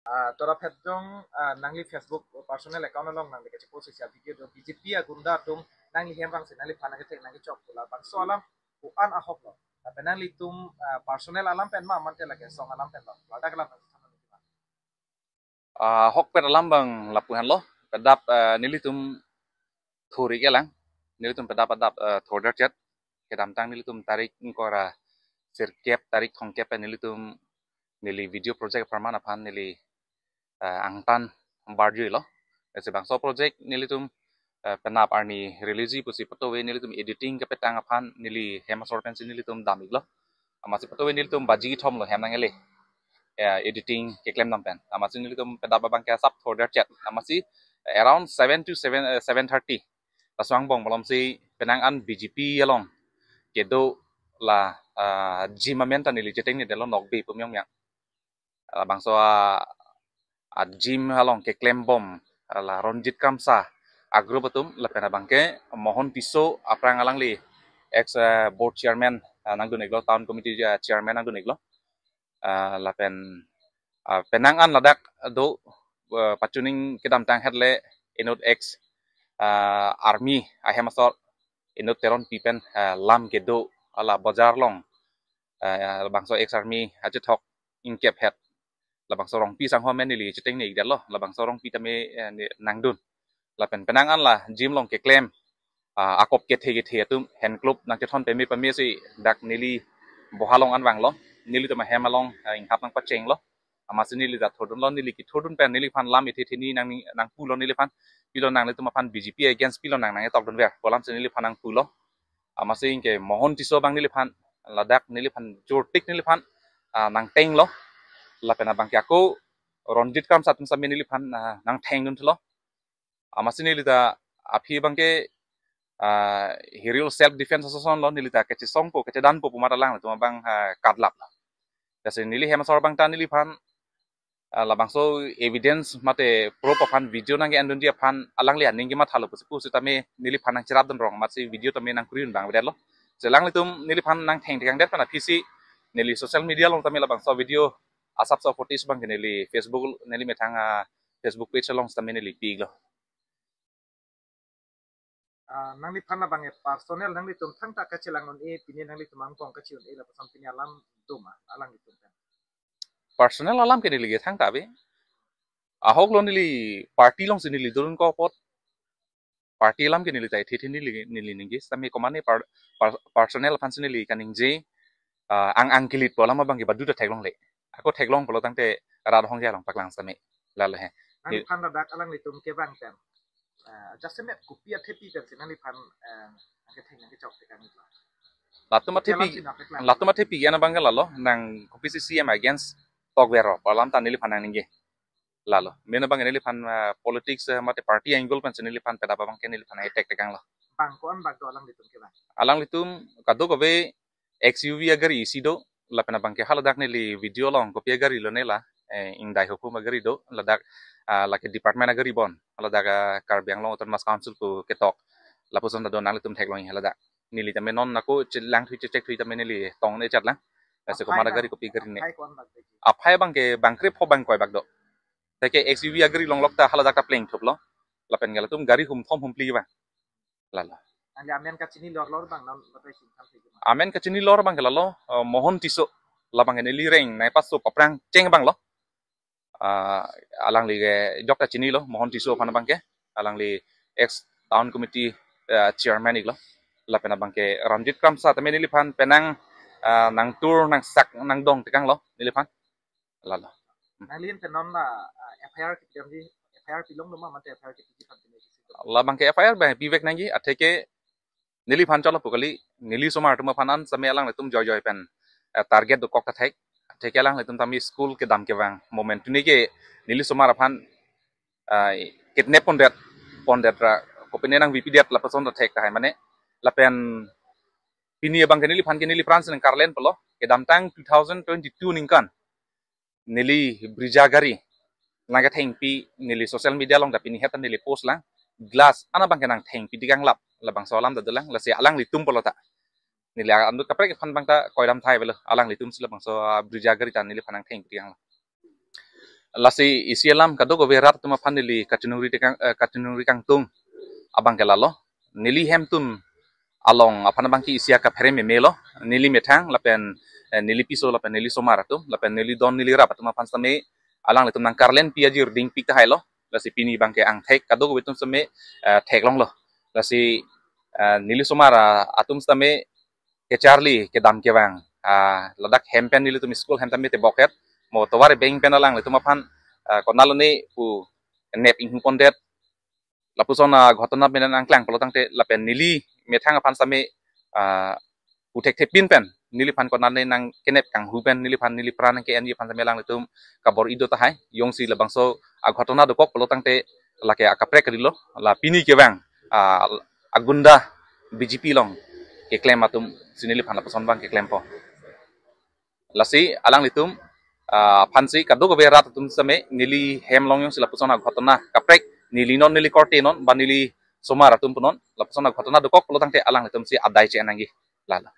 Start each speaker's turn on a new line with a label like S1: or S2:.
S1: Tora petjong nangli Facebook personal account along nangli kachi post social video do BJP agunda tum nangli hembang se nangli phana ke nangli chok pula bang so alam an ahok lo penangli tum personal alam pen ma amante lage song alam pen lo lada kala
S2: hok pet alam bang lapuhan lo pedap nilitum thuri ke lang nilitum pedap pedap thoder chat kedam tang nilitum tarik ngkora sirkep tarik thongkep nilitum nili video project permana phan nili angtan barju lo ese bang so project nilitum penap arni release pusi photo we nilitum editing ke petang phan nili hema sorpen nilitum damig lo amasi photo we nilitum baji thom lo hem nangele editing ke klem nampen amasi nilitum pedap bang ke sub thoder chat amasi around 7 to 7:30 taswang bong malam si penang an BGP along kedo la jimamenta nili jeteng ni delo nokbe pumyong yang bangso jim along ke klem bom la ronjit kamsa agro betum la pena bangke mohon piso aprang alang li ex board chairman nangdu neglo town committee chairman nangdu neglo la penang an ladak do pacuning kedam tang headle inut ex army ahemasor inut teron pipen lam kedo ala bazar long bangso ex army ajetok inkep head labang sorong pi sang homen ni cheteng ni dalo labang sorong pi tame nangdun la penang an la jim long ke claim akop ke the tum hen club nang ke thon pemi si dak nili bohalong an wang lo nili to ma hemalong ing hap nang pacheng lo amasi nili da thodun lo nili ki thodun pen nili phan lam ithi thini nang pu lo nili phan pilo nang le to ma phan BGP against pilo nang tok don ver kolam se nili phan nang pu lo amasi ingke mohon tiso bang nili phan ladak nili phan jor tik nili phan nang teng lo la pena bang aku ronjit kam satum samini li phan nang theng dun thlo amasini li da api bangke hiriol self defense association lo nili ta kechi song po kechi dan po pumata lang tuma bang kadlap jase nili hema sor bang ta nili phan la bang so evidence mate pro phan video nang andun dia phan alang li aning ma thalo pu su tame nili phan nang chirap dan rong matsi video tame nang kurin bang bedalo jelang li tum nili phan nang theng thang det pana pc nili social media long tame la bang so video asap so fotis bang nili Facebook nili metang Facebook page long tame nili pig lo
S1: nangli phana bang personal nangli tum thang ta kachi langon e pini nangli tum ang kong kachi un e la pasam pini alam tum alang tum
S2: personal alam ke nili ge thang ta be ahok lo nili party long nili durun ko pot party alam ke nili tai thi nili ningi tame komane personal fan nili kaning je ang kilit pola ma bang ge badu ta theklong le ako theklong polo tangte rad hong ja long paklang same la le he
S1: nangli phana dak alang li tum ke bang pen justement kupia thepi pen nangli phan ke theng ke chok te kan
S2: latuma tepi yana bangga lalo nang kopisi CM against togwero palam ta nili phanang ninge lalo mena bang nili phan politics mate party angle pan nili phan peda bang ke nili phan attack tekang lo
S1: bang ko an bang to alang litum ke bang
S2: alang litum kado kobe XUV agari isido la pena bang ke haladak nili video long kopi agari lo nela ing dai hukum agari do ladak la ke department agari bon haladak karbiang long autonomous council ko ketok la puson da don nang litum theklong haladak nili tame non nako chilang thui check thui tame nili tong ne chat lang ase ko mara gari kopi gari ne aphai bang ke bangkre pho bang koi bak do teke XUV agari long lokta haladak ta pleng thop lo la pen gala tum gari hum thom hum pli ba la la
S1: amen ka chini lor bang nam batai sin tham
S2: amen ka chini lor bang gala lo mohon tiso la bang ne li reng nai paso paprang cheng bang lo alang li dokta chini lo mohon tiso phana bang ke alang li ex town committee chairman iglo la pena bang ke ramjit kam sa tame nili phan penang nang tur nang sak nang dong tekang lo nili phan la la
S1: nang lin penon na FIR ki jam di FIR pilong no ma mate FIR ki ti phan
S2: la bang ke FIR ba pivek nangi atheke nili phan cholo pukali nili somar tuma phanan same alang le tum joy joy pen target do kok ta thek theke alang le tum tami school ke dam ke wang moment ni ke nili somar phan kidnap pondet ra ko penang VP det la person ta thek ta hai mane la pen pini bang ke nili phan ke nili france nang karlen polo ke dam tang 2022 ningkan nili brijagari naga theng pi nili social media long da pini hetan nili post lang glass ana bang kenang theng pi digang lap la bang solam da dalang la se alang li tum polota nili andu kapre phan bang ta koidam thai belo alang li tum sila bang so brijagari tan nili phanang theng pi digang lasi isialam kado go berat tuma panili katunuri kangtung abang kelalo nili hem tum along apa bangki isia ka phere me melo nili metang lapen nili piso lapen nili somaratum lapen nili don nili rap tuma pan same alang letum nang karlen piajir ding pik hailo lasi pini bangke ang thek kado go betum same thek long lo lasi nili somara atum same ke charli ke dam ke bang ladak hempen nili tum school hempen te boket mo toware beng penalang letum pan konalone pu nep ing pondet lapusona ঘটনা benan angklang pelotang te lapen nili methang pan same utek te pin pen nili pan konalne nang kenep kang hupen nili pan nili pran ke ani pan same lang letum kabor ido ta hai yongsi labangso ঘটনা dokok pelotang te lake akaprek rilo la pini ke bang agunda BJP long ke claim atum sinili pan lapuson bang ke claim po lasi alang litum fansi kado go berat tum same nili hem long yung sila pusona ঘটনা kaprek nili non nili korte non ba nili somara tum punon lapusona ঘটনা dokok pelotang te alang litum si adai che nangi lala